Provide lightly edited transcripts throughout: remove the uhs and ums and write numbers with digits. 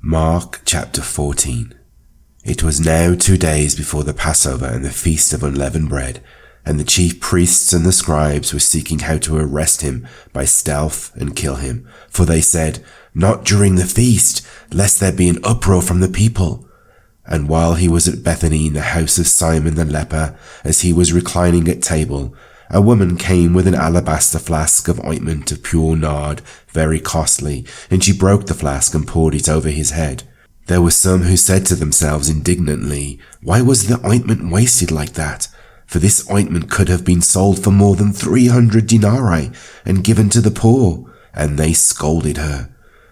Mark chapter 14. It was now 2 days before the Passover and the feast of unleavened bread, and the chief priests and the scribes were seeking how to arrest him by stealth and kill him. For they said, "Not during the feast, lest there be an uproar from the people." And while he was at Bethany in the house of Simon the leper, as he was reclining at table, a woman came with an alabaster flask of ointment of pure nard, very costly, and she broke the flask and poured it over his head. There were some who said to themselves indignantly, "Why was the ointment wasted like that? For this ointment could have been sold for more than 300 denarii and given to the poor." And they scolded her.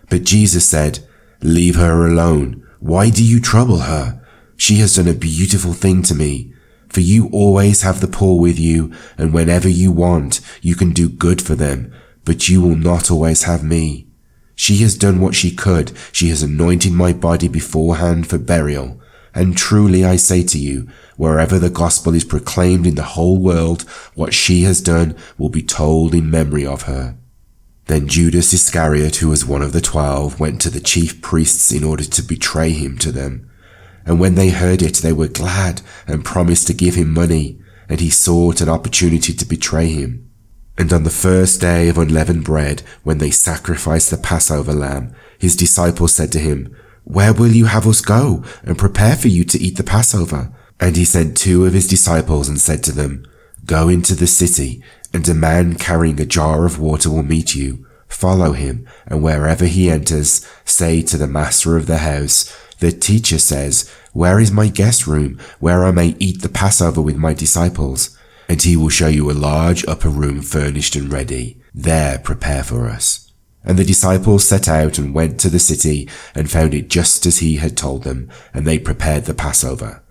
But Jesus said, "Leave her alone. Why do you trouble her? She has done a beautiful thing to me. For you always have the poor with you, and whenever you want, you can do good for them, but you will not always have me. She has done what she could. She has anointed my body beforehand for burial. And truly I say to you, wherever the gospel is proclaimed in the whole world, what she has done will be told in memory of her." Then Judas Iscariot, who was one of the 12, went to the chief priests in order to betray him to them. And when they heard it, they were glad and promised to give him money, and he sought an opportunity to betray him. And on the first day of unleavened bread, when they sacrificed the Passover lamb, his disciples said to him, "Where will you have us go and prepare for you to eat the Passover?" And he sent 2 of his disciples and said to them, "Go into the city, and a man carrying a jar of water will meet you. Follow him, and wherever he enters, say to the master of the house, 'The teacher says, where is my guest room, where I may eat the Passover with my disciples?' And he will show you a large upper room furnished and ready. There prepare for us." And the disciples set out and went to the city and found it just as he had told them, and they prepared the Passover.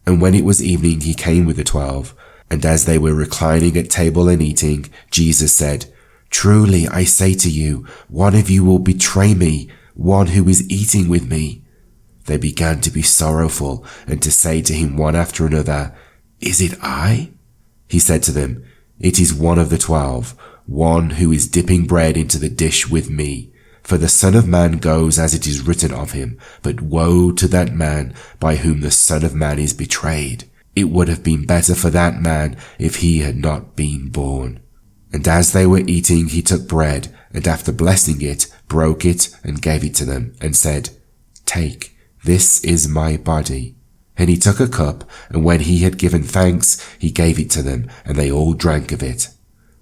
And when it was evening, he came with the 12, and as they were reclining at table and eating, Jesus said, "Truly I say to you, one of you will betray me, one who is eating with me." They began to be sorrowful and to say to him one after another, "Is it I?" He said to them, "It is one of the 12, one who is dipping bread into the dish with me. For the Son of Man goes as it is written of him, but woe to that man by whom the Son of Man is betrayed. It would have been better for that man if he had not been born." And as they were eating, he took bread, and after blessing it, broke it and gave it to them, and said, "Take, this is my body." And he took a cup, and when he had given thanks, he gave it to them, and they all drank of it.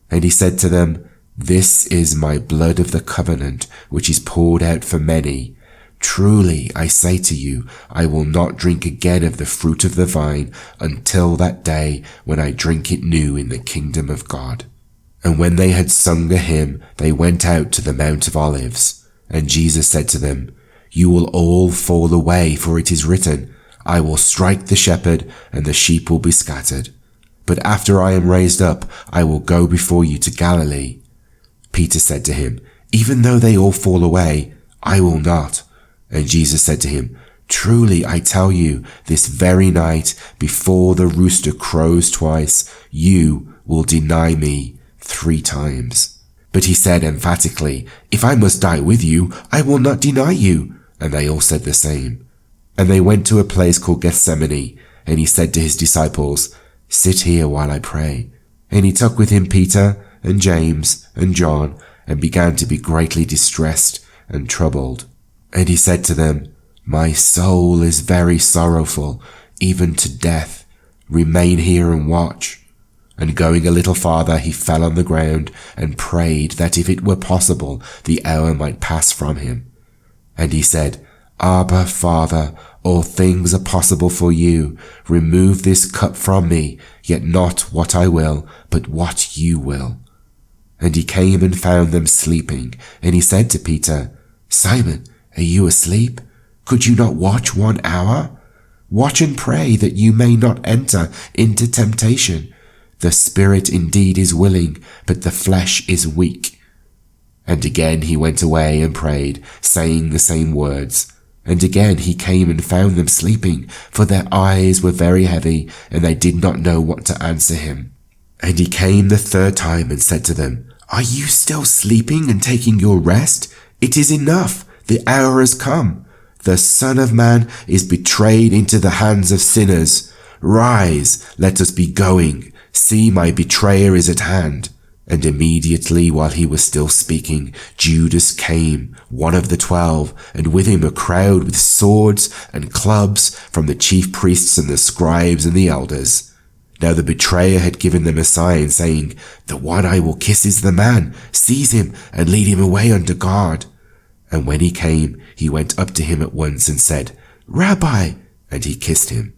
And he said to them, "This is my blood of the covenant, which is poured out for many. Truly I say to you, I will not drink again of the fruit of the vine until that day when I drink it new in the kingdom of God." And when they had sung a hymn, they went out to the Mount of Olives. And Jesus said to them, "You will all fall away, for it is written, I will strike the shepherd, and the sheep will be scattered. But after I am raised up, I will go before you to Galilee." Peter said to him, "Even though they all fall away, I will not." And Jesus said to him, "Truly I tell you, this very night, before the rooster crows twice, you will deny me 3 times. But he said emphatically, "If I must die with you, I will not deny you." And they all said the same. And they went to a place called Gethsemane, and he said to his disciples, "Sit here while I pray." And he took with him Peter and James and John, and began to be greatly distressed and troubled. And he said to them, "My soul is very sorrowful, even to death. Remain here and watch." And going a little farther, he fell on the ground and prayed that if it were possible, the hour might pass from him. And he said, "Abba, Father, all things are possible for you. Remove this cup from me, yet not what I will, but what you will." And he came and found them sleeping, and he said to Peter, "Simon, are you asleep? Could you not watch 1 hour? Watch and pray that you may not enter into temptation. The spirit indeed is willing, but the flesh is weak." And again he went away and prayed, saying the same words. And again he came and found them sleeping, for their eyes were very heavy, and they did not know what to answer him. And he came the 3rd time and said to them, "Are you still sleeping and taking your rest? It is enough. The hour has come. The Son of Man is betrayed into the hands of sinners. Rise, let us be going. See, my betrayer is at hand." And immediately while he was still speaking, Judas came, one of the 12, and with him a crowd with swords and clubs from the chief priests and the scribes and the elders. Now the betrayer had given them a sign, saying, "The one I will kiss is the man. Seize him and lead him away under guard." And when he came, he went up to him at once and said, "Rabbi," and he kissed him.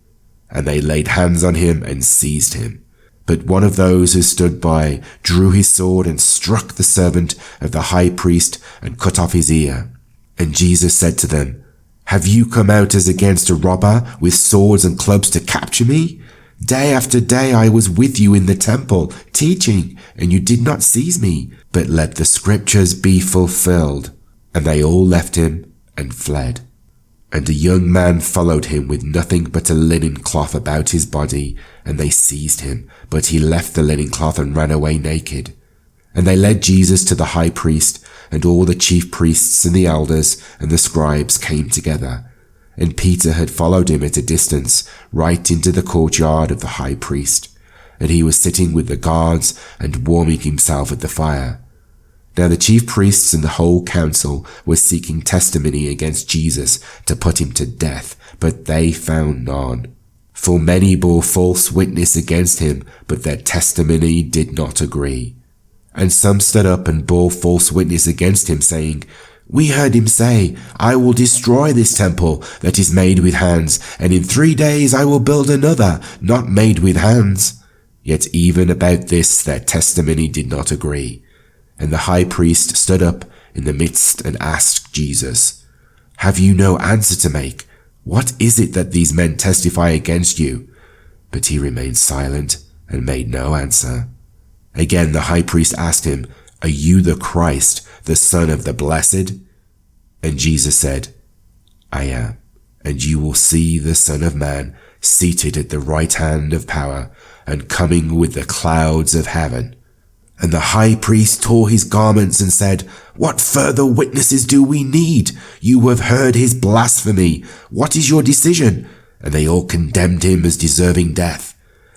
And they laid hands on him and seized him. But one of those who stood by drew his sword and struck the servant of the high priest and cut off his ear. And Jesus said to them, "Have you come out as against a robber with swords and clubs to capture me? Day after day I was with you in the temple, teaching, and you did not seize me, but let the scriptures be fulfilled." And they all left him and fled. And a young man followed him with nothing but a linen cloth about his body, and they seized him, but he left the linen cloth and ran away naked. And they led Jesus to the high priest, and all the chief priests and the elders and the scribes came together. And Peter had followed him at a distance, right into the courtyard of the high priest, and he was sitting with the guards and warming himself at the fire. Now the chief priests and the whole council were seeking testimony against Jesus to put him to death, but they found none. For many bore false witness against him, but their testimony did not agree. And some stood up and bore false witness against him, saying, "We heard him say, 'I will destroy this temple that is made with hands, and in 3 days I will build another, not made with hands.' Yet even about this their testimony did not agree. And the high priest stood up in the midst and asked Jesus, "Have you no answer to make? What is it that these men testify against you?" But he remained silent and made no answer. Again the high priest asked him, "Are you the Christ, the Son of the Blessed?" And Jesus said, "I am, and you will see the Son of Man seated at the right hand of power and coming with the clouds of heaven." And the high priest tore his garments and said, "What further witnesses do we need? You have heard his blasphemy. What is your decision?" And they all condemned him as deserving death.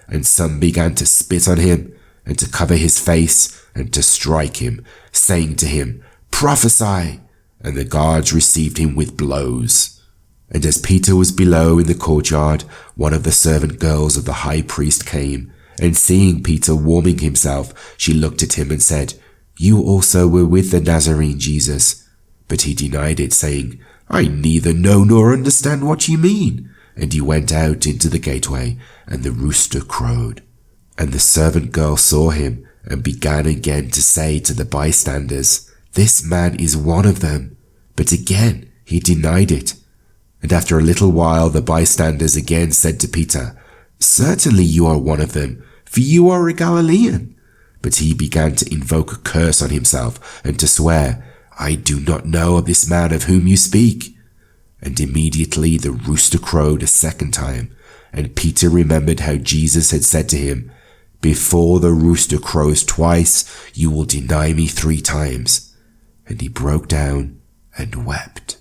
And some began to spit on him and to cover his face and to strike him, saying to him, "Prophesy!" And the guards received him with blows. And as Peter was below in the courtyard, one of the servant girls of the high priest came, and seeing Peter warming himself, she looked at him and said, "You also were with the Nazarene Jesus." But he denied it, saying, "I neither know nor understand what you mean." And he went out into the gateway, and the rooster crowed. And the servant girl saw him, and began again to say to the bystanders, "This man is one of them." But again he denied it. And after a little while the bystanders again said to Peter, "Certainly you are one of them, for you are a Galilean." But he began to invoke a curse on himself and to swear, "I do not know of this man of whom you speak." And immediately the rooster crowed a second time, and Peter remembered how Jesus had said to him, "Before the rooster crows twice, you will deny me 3 times." And he broke down and wept.